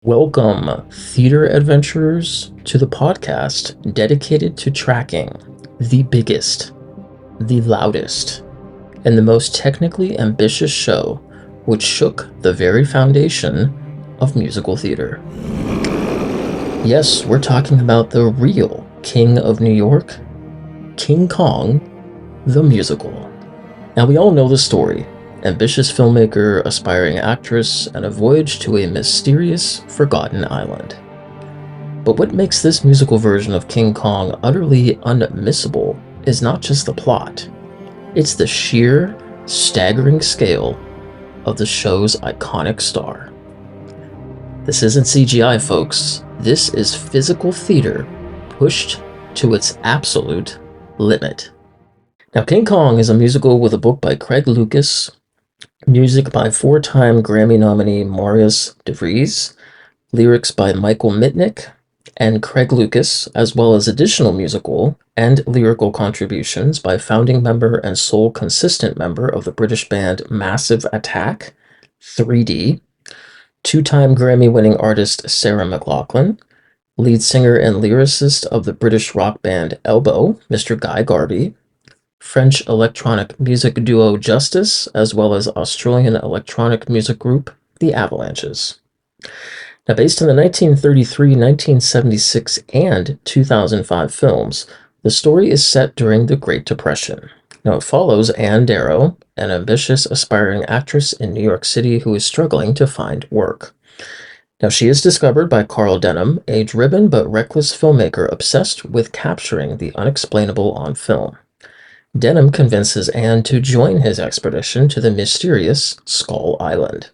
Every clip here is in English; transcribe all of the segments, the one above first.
Welcome, theater adventurers, to the podcast dedicated to tracking the biggest, the loudest, and the most technically ambitious show which shook the very foundation of musical theater. Yes, we're talking about the real King of New York, King Kong, the musical. Now, we all know the story. Ambitious filmmaker, aspiring actress, and a voyage to a mysterious, forgotten island. But what makes this musical version of King Kong utterly unmissable is not just the plot. It's the sheer, staggering scale of the show's iconic star. This isn't CGI, folks. This is physical theater pushed to its absolute limit. Now, King Kong is a musical with a book by Craig Lucas, music by four-time Grammy nominee Marius DeVries, lyrics by Michael Mitnick and Craig Lucas, as well as additional musical and lyrical contributions by founding member and sole consistent member of the British band Massive Attack, 3D, two-time Grammy-winning artist Sarah McLachlan, lead singer and lyricist of the British rock band Elbow, Mr. Guy Garvey, French electronic music duo Justice, as well as Australian electronic music group The Avalanches. Now, based on the 1933, 1976, and 2005 films, the story is set during the Great Depression. Now, it follows Ann Darrow, an ambitious, aspiring actress in New York City who is struggling to find work. Now, she is discovered by Carl Denham, a driven but reckless filmmaker obsessed with capturing the unexplainable on film. Denham convinces Anne to join his expedition to the mysterious Skull Island.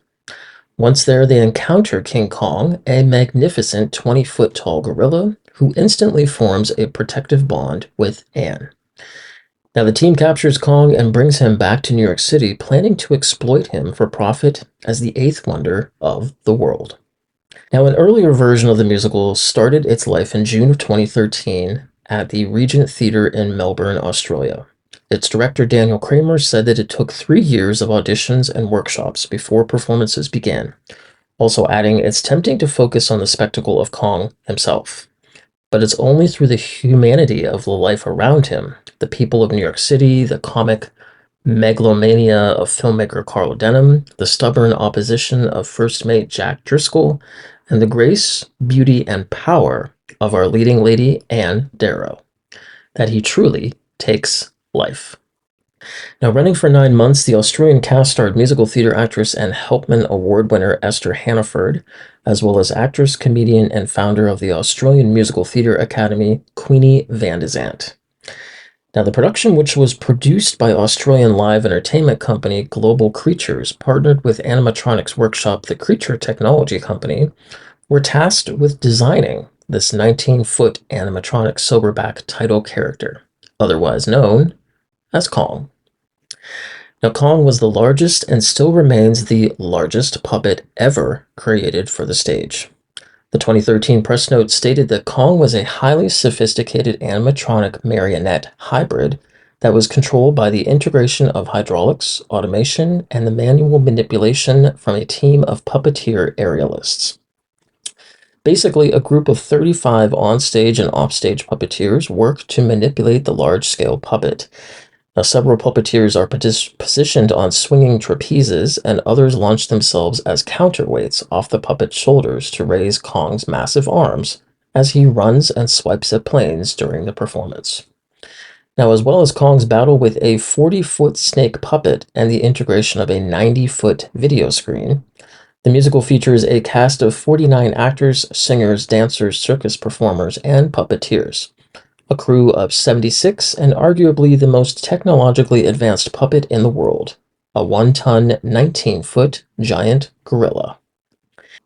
Once there, they encounter King Kong, a magnificent 20-foot-tall gorilla who instantly forms a protective bond with Anne. Now, the team captures Kong and brings him back to New York City, planning to exploit him for profit as the eighth wonder of the world. Now, an earlier version of the musical started its life in June of 2013 at the Regent Theatre in Melbourne, Australia. Its director, Daniel Kramer, said that it took 3 years of auditions and workshops before performances began, also adding, "It's tempting to focus on the spectacle of Kong himself. But it's only through the humanity of the life around him, the people of New York City, the comic megalomania of filmmaker Carl Denham, the stubborn opposition of first mate Jack Driscoll, and the grace, beauty, and power of our leading lady, Ann Darrow, that he truly takes life." Now, running for 9 months, the Australian cast starred musical theater actress and Helpman Award winner Esther Hannaford, as well as actress, comedian, and founder of the Australian Musical Theatre Academy, Queenie Van de Zandt. Now, the production, which was produced by Australian live entertainment company Global Creatures, partnered with animatronics workshop The Creature Technology Company, were tasked with designing this 19-foot animatronic silverback title character, otherwise known as Kong. Now, Kong was the largest and still remains the largest puppet ever created for the stage. The 2013 press note stated that Kong was a highly sophisticated animatronic marionette hybrid that was controlled by the integration of hydraulics, automation, and the manual manipulation from a team of puppeteer aerialists. Basically, a group of 35 onstage and offstage puppeteers work to manipulate the large-scale puppet. Now, several puppeteers are positioned on swinging trapezes, and others launch themselves as counterweights off the puppet's shoulders to raise Kong's massive arms as he runs and swipes at planes during the performance. Now, as well as Kong's battle with a 40-foot snake puppet and the integration of a 90-foot video screen, the musical features a cast of 49 actors, singers, dancers, circus performers, and puppeteers. A crew of 76, and arguably the most technologically advanced puppet in the world, a 1-ton, 19-foot giant gorilla.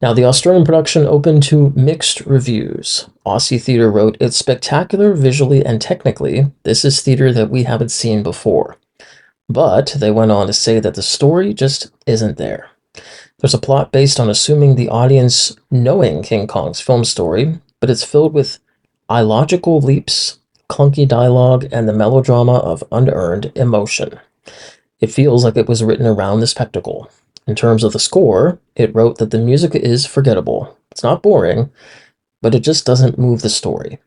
Now, the Australian production opened to mixed reviews. Aussie Theatre wrote, "It's spectacular visually and technically. This is theatre that we haven't seen before." But they went on to say that the story just isn't there. There's a plot based on assuming the audience knowing King Kong's film story, but it's filled with illogical leaps, clunky dialogue, and the melodrama of unearned emotion. It feels like it was written around the spectacle. In terms of the score, it wrote that the music is forgettable. It's not boring, but it just doesn't move the story,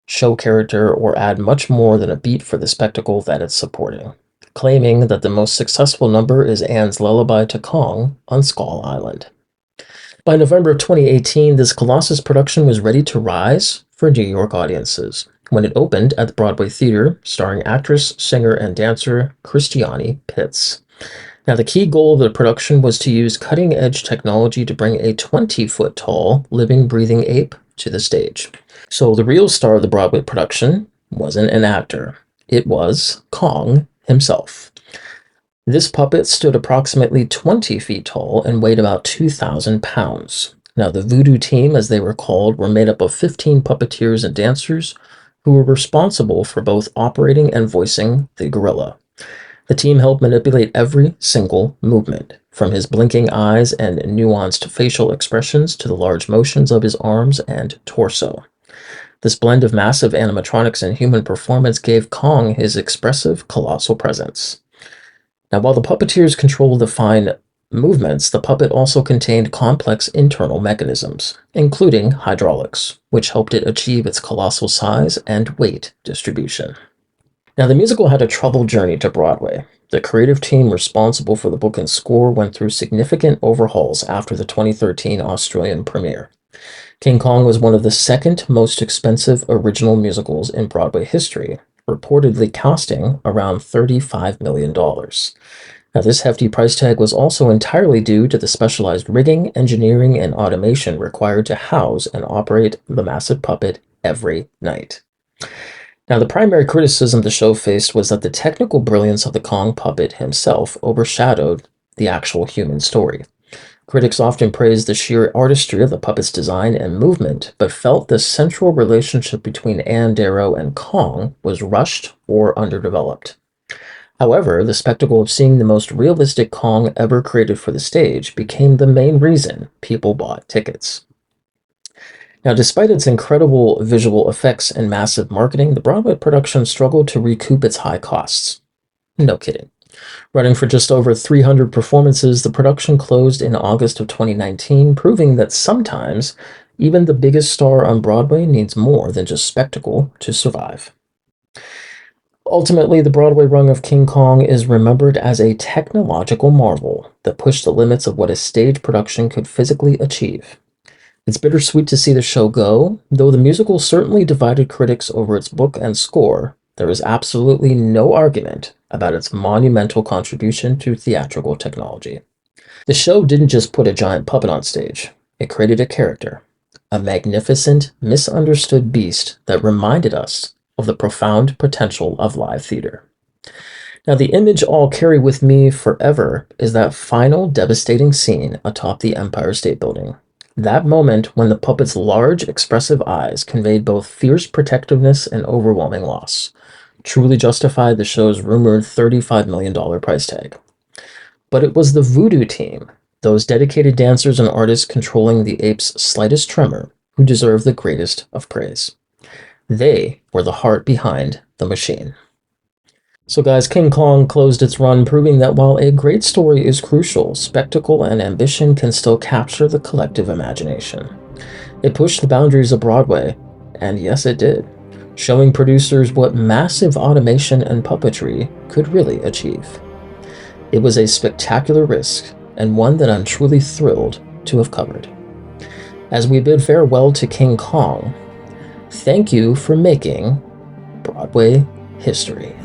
show character, or add much more than a beat for the spectacle that it's supporting, claiming that the most successful number is Anne's Lullaby to Kong on Skull Island. By November of 2018, this Colossus production was ready to rise for New York audiences when it opened at the Broadway Theater, starring actress, singer, and dancer Christiane Pitts. Now, the key goal of the production was to use cutting-edge technology to bring a 20-foot-tall, living, breathing ape to the stage. So the real star of the Broadway production wasn't an actor. It was Kong himself. This puppet stood approximately 20 feet tall and weighed about 2,000 pounds. Now, the Voodoo team, as they were called, were made up of 15 puppeteers and dancers who were responsible for both operating and voicing the gorilla. The team helped manipulate every single movement, from his blinking eyes and nuanced facial expressions to the large motions of his arms and torso. This blend of massive animatronics and human performance gave Kong his expressive, colossal presence. Now, while the puppeteers controlled the fine movements, the puppet also contained complex internal mechanisms, including hydraulics, which helped it achieve its colossal size and weight distribution. Now, the musical had a troubled journey to Broadway. The creative team responsible for the book and score went through significant overhauls after the 2013 Australian premiere. King Kong was one of the second most expensive original musicals in Broadway history, reportedly costing around $35 million. Now, this hefty price tag was also entirely due to the specialized rigging, engineering, and automation required to house and operate the massive puppet every night. Now, the primary criticism the show faced was that the technical brilliance of the Kong puppet himself overshadowed the actual human story. Critics often praised the sheer artistry of the puppet's design and movement, but felt the central relationship between Anne Darrow and Kong was rushed or underdeveloped. However, the spectacle of seeing the most realistic Kong ever created for the stage became the main reason people bought tickets. Now, despite its incredible visual effects and massive marketing, the Broadway production struggled to recoup its high costs. No kidding. Running for just over 300 performances, the production closed in August of 2019, proving that sometimes even the biggest star on Broadway needs more than just spectacle to survive. Ultimately, the Broadway run of King Kong is remembered as a technological marvel that pushed the limits of what a stage production could physically achieve. It's bittersweet to see the show go. Though the musical certainly divided critics over its book and score, there is absolutely no argument about its monumental contribution to theatrical technology. The show didn't just put a giant puppet on stage, it created a character, a magnificent, misunderstood beast that reminded us of the profound potential of live theater. Now, the image I'll carry with me forever is that final devastating scene atop the Empire State Building. That moment when the puppet's large, expressive eyes conveyed both fierce protectiveness and overwhelming loss, truly justified the show's rumored $35 million price tag. But it was the Voodoo team, those dedicated dancers and artists controlling the ape's slightest tremor, who deserved the greatest of praise. They were the heart behind the machine. So guys, King Kong closed its run, proving that while a great story is crucial, spectacle and ambition can still capture the collective imagination. It pushed the boundaries of Broadway, and yes, it did, showing producers what massive automation and puppetry could really achieve. It was a spectacular risk, and one that I'm truly thrilled to have covered. As we bid farewell to King Kong, thank you for making Broadway history.